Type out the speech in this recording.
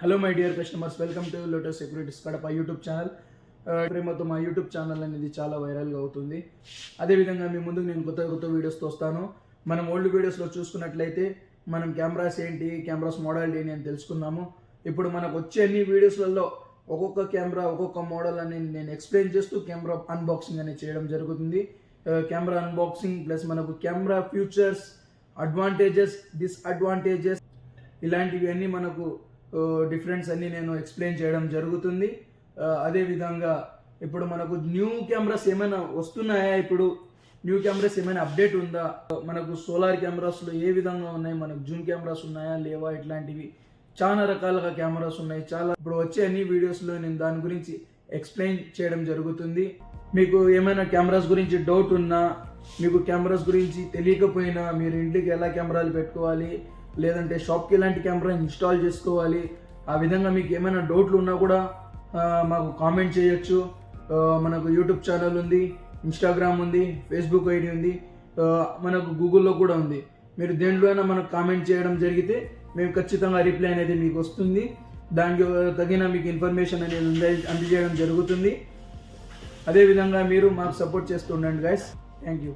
Hello my dear customers, welcome to lotus securities Kadapa YouTube channel. ప్రేమతో మా YouTube channel అనేది చాలా వైరల్గా అవుతుంది. అదేవిధంగా మీ ముందుకు నేను కొత్త వీడియోస్తో వస్తాను. మనం ఓల్డ్ వీడియోస్లో చూసుకున్నట్లయితే మనం కెమెరాస్ ఏంటి, కెమెరాస్ మోడల్ ఏంటి అని తెలుసుకున్నాము. ఇప్పుడు మనకు వచ్చే అన్ని వీడియోస్లలో ఒక్కొక్క కెమెరా ఒక్కొక్క మోడల్ అని నేను ఎక్స్ప్లెయిన్ చేస్తూ కెమెరా అన్బాక్సింగ్ అనేది చేయడం జరుగుతుంది. కెమెరా అన్బాక్సింగ్ ప్లస్ మనకు కెమెరా ఫ్యూచర్స్, అడ్వాంటేజెస్, డిస్అడ్వాంటేజెస్ ఇలాంటివి అన్నీ మనకు డిఫరెన్స్ అన్నీ నేను ఎక్స్ప్లెయిన్ చేయడం జరుగుతుంది. అదేవిధంగా ఇప్పుడు మనకు న్యూ కెమెరాస్ ఏమైనా వస్తున్నాయా, ఇప్పుడు న్యూ కెమెరాస్ ఏమైనా అప్డేట్ ఉందా, మనకు సోలార్ కెమెరాస్లో ఏ విధంగా ఉన్నాయి, మనకు జూమ్ కెమెరాస్ ఉన్నాయా లేవా, ఇట్లాంటివి చాలా రకాలుగా కెమెరాస్ ఉన్నాయి. ఇప్పుడు వచ్చే అన్ని వీడియోస్లో నేను దాని గురించి ఎక్స్ప్లెయిన్ చేయడం జరుగుతుంది. మీకు ఏమైనా కెమెరాస్ గురించి డౌట్ ఉన్నా, మీకు కెమెరాస్ గురించి తెలియకపోయినా, మీరు ఇంటికి ఎలా కెమెరాలు పెట్టుకోవాలి, లేదంటే షాప్కి ఎలాంటి కెమెరా ఇన్స్టాల్ చేసుకోవాలి, ఆ విధంగా మీకు ఏమైనా డౌట్లు ఉన్నా కూడా మాకు కామెంట్ చేయొచ్చు. మనకు యూట్యూబ్ ఛానల్ ఉంది, ఇన్స్టాగ్రామ్ ఉంది, ఫేస్బుక్ ఐడి ఉంది, మనకు గూగుల్లో కూడా ఉంది. మీరు దేంట్లో అయినా మనకు కామెంట్ చేయడం జరిగితే మేము ఖచ్చితంగా రిప్లై అనేది మీకు వస్తుంది. దానికి తగిన మీకు ఇన్ఫర్మేషన్ అనేది అందజేయడం జరుగుతుంది. అదేవిధంగా మీరు మాకు సపోర్ట్ చేస్తూ ఉండండి గైస్. Thank you.